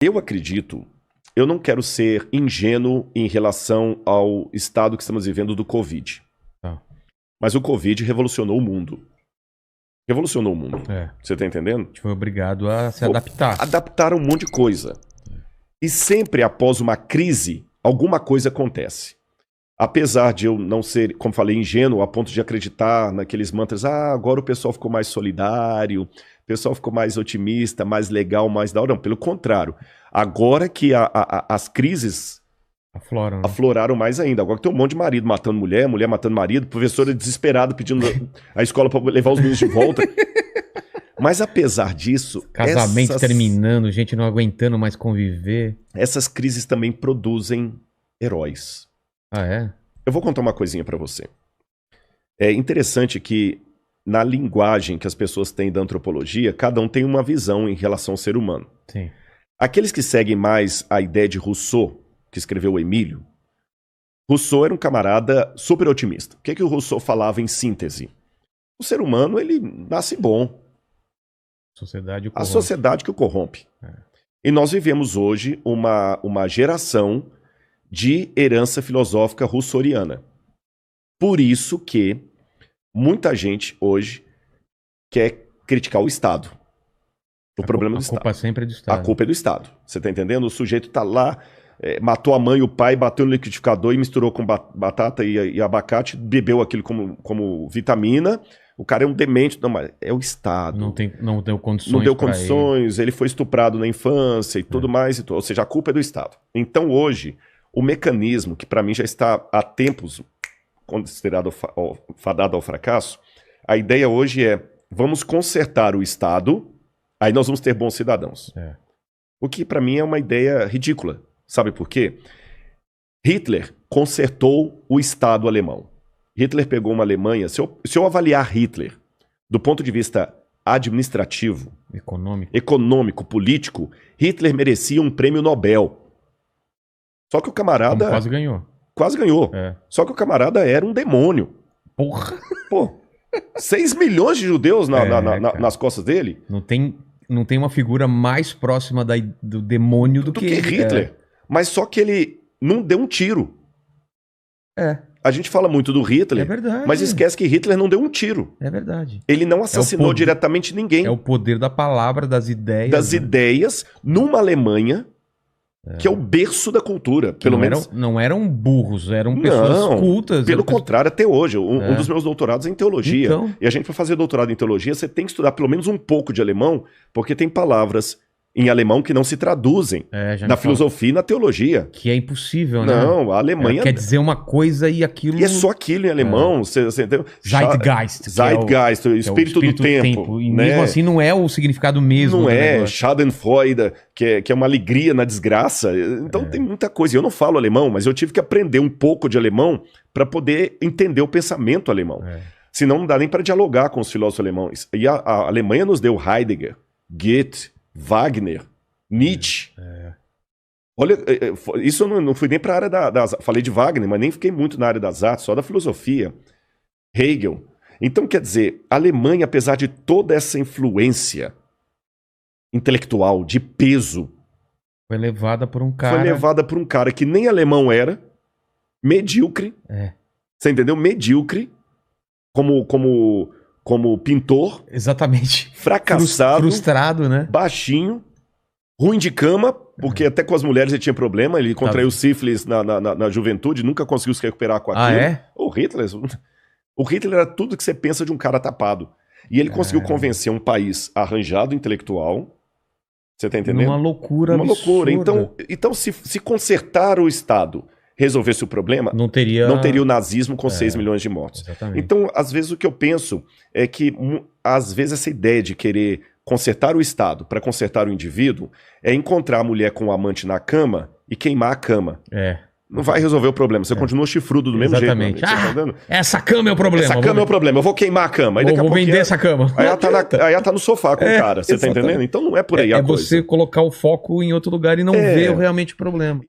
Eu acredito, eu não quero ser ingênuo em relação ao estado que estamos vivendo do Covid. Tá. Mas o Covid revolucionou o mundo. Revolucionou o mundo. É. Você tá entendendo? A gente foi obrigado a se adaptar. Adaptaram um monte de coisa. E sempre após uma crise, alguma coisa acontece. Apesar de eu não ser, como falei, ingênuo a ponto de acreditar naqueles mantras, agora o pessoal ficou mais solidário, o pessoal ficou mais otimista, mais legal, mais da hora. Não, pelo contrário. Agora que as crises Afloram, né? afloraram mais ainda. Agora tem um monte de marido matando mulher, mulher matando marido, professora desesperada pedindo a escola para levar os meninos de volta. Mas apesar disso... Casamento terminando, gente não aguentando mais conviver. Essas crises também produzem heróis. Ah, é? Eu vou contar uma coisinha para você. É interessante que na linguagem que as pessoas têm da antropologia, cada um tem uma visão em relação ao ser humano. Sim. Aqueles que seguem mais a ideia de Rousseau, que escreveu o Emílio, Rousseau era um camarada super otimista. O que o Rousseau falava em síntese? O ser humano, ele nasce bom. A sociedade que o corrompe. É. E nós vivemos hoje uma geração de herança filosófica rousseauiana. Por isso que muita gente hoje quer criticar o Estado. O problema do Estado. A culpa sempre é do Estado. A culpa é do Estado. Você tá entendendo? O sujeito tá lá, matou a mãe e o pai, bateu no liquidificador e misturou com batata e abacate, bebeu aquilo como vitamina. O cara é um demente. Não, mas é o Estado. Não deu condições. Não deu condições, ele foi estuprado na infância e tudo mais. Ou seja, a culpa é do Estado. Então hoje, o mecanismo, que para mim já está há tempos considerado fadado ao fracasso, a ideia hoje é, vamos consertar o Estado, aí nós vamos ter bons cidadãos. É. O que para mim é uma ideia ridícula. Sabe por quê? Hitler consertou o Estado alemão. Hitler pegou uma Alemanha... Se eu avaliar Hitler do ponto de vista administrativo, econômico, político, Hitler merecia um prêmio Nobel. Só que o camarada... Como quase ganhou. Quase ganhou. É. Só que o camarada era um demônio. Porra! Pô, 6 milhões de judeus nas costas dele. Não tem uma figura mais próxima do demônio do que Hitler. Mas só que ele não deu um tiro. É. A gente fala muito do Hitler, mas esquece que Hitler não deu um tiro. É verdade. Ele não assassinou diretamente ninguém. É o poder da palavra, das ideias. Das ideias, numa Alemanha que é o berço da cultura. Pelo menos não eram burros, eram pessoas cultas. Pelo contrário, até hoje. Um dos meus doutorados é em teologia. Então... E a gente, para fazer doutorado em teologia, você tem que estudar pelo menos um pouco de alemão, porque tem palavras em alemão que não se traduzem na filosofia e na teologia. Que é impossível, né? Não, a Alemanha... quer dizer uma coisa e aquilo... E é só aquilo em alemão. Você Zeitgeist. Zeitgeist, o espírito do tempo. E mesmo assim não é o significado mesmo. Não é, Schadenfreude, que é uma alegria na desgraça. Então tem muita coisa. Eu não falo alemão, mas eu tive que aprender um pouco de alemão para poder entender o pensamento alemão. Senão não dá nem para dialogar com os filósofos alemães. E a Alemanha nos deu Heidegger, Goethe, Wagner, Nietzsche. Olha, isso eu não fui nem para a área das... Falei de Wagner, mas nem fiquei muito na área das artes, só da filosofia. Hegel. Então, quer dizer, a Alemanha, apesar de toda essa influência intelectual, de peso... Foi levada por um cara que nem alemão era, medíocre. Você entendeu? Medíocre, como pintor. Exatamente. Fracassado. Frustrado, né? Baixinho. Ruim de cama, porque até com as mulheres ele tinha problema. Ele contraiu sífilis na juventude, nunca conseguiu se recuperar com aquilo. O Hitler era tudo que você pensa de um cara tapado. E ele conseguiu convencer um país arranjado intelectual. Você tá entendendo? Uma loucura absurda. Então se consertar o Estado resolvesse o problema, não teria o nazismo com 6 milhões de mortos. Exatamente. Então, às vezes, o que eu penso é que, às vezes, essa ideia de querer consertar o Estado para consertar o indivíduo é encontrar a mulher com o amante na cama e queimar a cama. Não vai resolver o problema. Você continua chifrudo do mesmo jeito. Exatamente. Essa cama é o problema. Essa cama é o problema. Eu vou queimar a cama. Vou vender essa cama. Aí ela tá no sofá com o cara. Você tá entendendo? Então não é por aí a coisa. É você colocar o foco em outro lugar e não ver realmente o problema.